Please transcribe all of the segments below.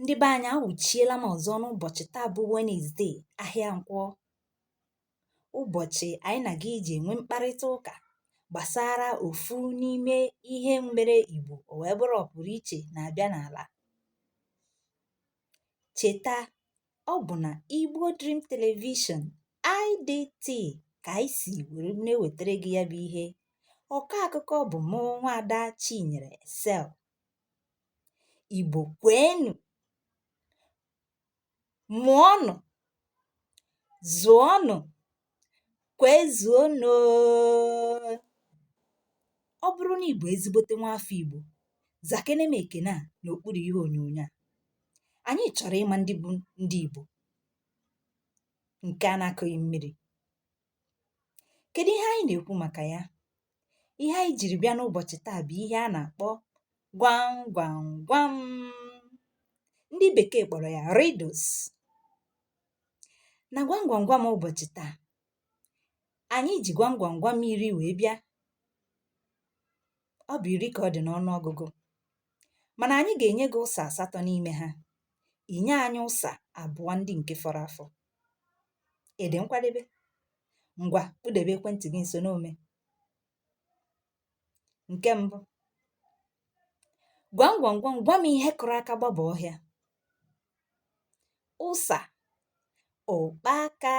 Ndị be anyị awụchiela m ọzọ n'ụbọchị taa bụ Wenezdee, ahịa Nkwọ. Ụbọchị anyị na-aga ije enwe mkparịta ụka gbasara ofu n'ime ihe mere Igbo o wee bụrụ ọpụrụ iche na-abịa n'ala. Cheta, ọ bụ na Igbo Dream Television IDT ka anyị si were na-ewetara gị ya bụ ihe. Ọkọ akụkọ bụ mụ Nwaada Chinyere Excel. Igbo kwenu, mụọnụ, zụọnụ, kwezuonụ. Ọ bụrụ na Igbo ezigbote nwaafọ Igbo, zakene m ekene a n'okpuru ihe onyonyo a. Anyị chọrọ ịma ndị bụ ndị Igbo nke a na-akụghị mmiri. Kedu ihe anyị na-ekwu maka ya? Ihe anyị jiri bịa n'ụbọchị taa bụ ihe a na-akpọ gwam gwam gwam. Ndị bekee kpọrọ ya Riddles. Na gwam gwam gwam ụbọchị taa, anyị ji gwam gwam gwam 10 wee bịa. Ọ bụ 10 ka ọ dị n'ọnụọgụgụ, mana anyị ga-enye gị ụsa 8 n'ime ha. Inye anyị ụsa 2 ndị nke fọrọ afọ. Ị dị nkwadebe? Ngwa, kpụdebe ekwentị gị nso n'ome. Nke mbụ, gwam gwam gwam gwam ihe kụrụ aka gbaba ọhịa. Ụsa, ụkpaka.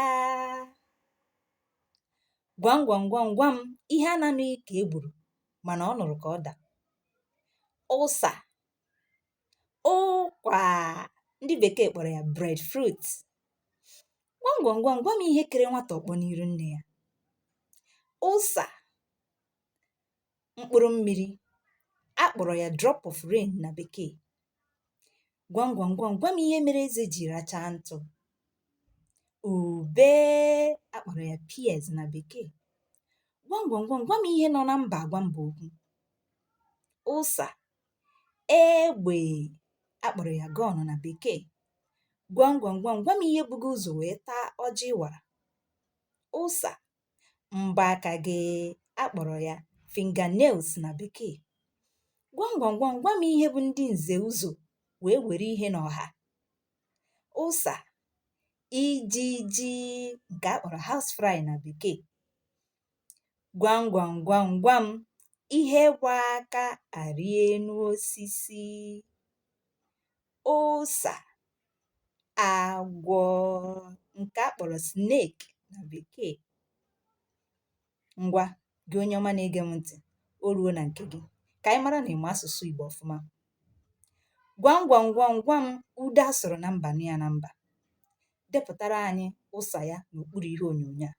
Gwam gwam gwam gwam ihe a na-anụghị ka e gburu mana ọ nụrụ ka ọ da. Ụsa, ụkwa. Ndị bekee kpọrọ ya breadfruit. Gwam gwam gwam gwam ihe kere nwata ọkpọ n'iru nne ya. Ụsa, mkpụrụ mmiri. Akpọrọ ya drop of rain na bekee. Gwam gwam gwam gwam ihe mere eze ji rachaa ntụ. Ube, akpọrọ ya pears na bekee. Gwam gwam gwam gwam ihe nọ na mba agwa mba okwu. Ụsa, egbe, akpọrọ ya gun na bekee. Gwam gwam gwam gwam ihe bugo ụzọ wee taa ọjị ịwara. Ụsa, mbọ aka gị, akpọrọ ya fingernails na bekee. Gwam gwam gwam gwam ihe bụ ndị nze ụzọ wee were ihe n'ọha. Ụsa, ijiji nke akpọrọ housefly na bekee. Gwam gwam gwam gwam ihe gwa aka arịa enu osisi. Ụsa, agwọ nke akpọrọ snake na bekee. Ngwa, gị onye ọma na-ege m ntị, o ruo na nke gị ka anyị mara na ịma asụsụ Igbo ọfụma. Gwam gwam gwam gwam ude asụrụ na mba nụ ya na mba. Depụtara anyị ụsa ya n'okpuru ihe onyonyo a.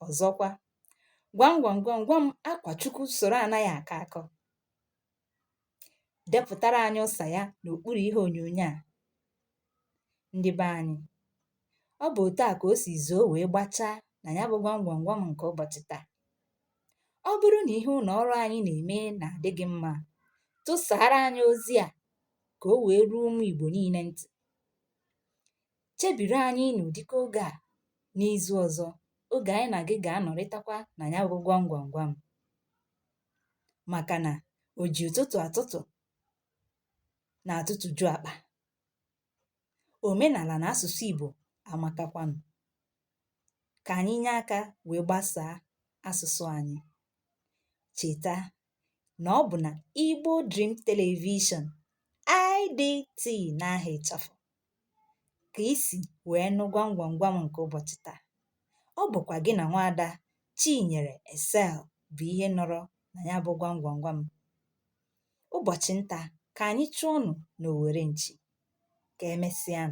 Ọzọkwa, gwam gwam gwam gwam akwa Chukwu soro anaghị akọ akọ. Depụtara anyị ụsa ya n'okpuru ihe onyonyo a. Ndị be anyị, ọ bụ otu a ka o si zoo wee gbachaa na ya bụ gwam gwam gwam nke ụbọchị taa. Ọ bụrụ na ihe ụlọ ọrụ anyị na-eme na-adị gị mma, tụsara anyị ozi a ka o wee ruo ụmụ Igbo niile ntị. Chebiri anyị n'ụdịka oge a n'izu ọzọ, oge anyị na gị ga-anọrịtakwa na ya bụ gwam gwam gwam. Maka na o ji ụtụtụ atụtụ na atụtụ ju akpa. Omenala na asụsụ Igbo amakakwanụ. Ka anyị nye aka wee gbasaa asụsụ anyị. Cheta na ọ bụ na Igbo Dream Television IDT n'aha ịchafụ ka isi wee nụ gwam gwam gwam nke ụbọchị taa. Ọ bụkwa gị na Nwaada Chinyere Excel bụ ihe nọrọ na ya bụ gwam gwam gwam. Ụbọchị nta ka anyị chụọ ọnụ n'Owere nchi. Ka emesịa.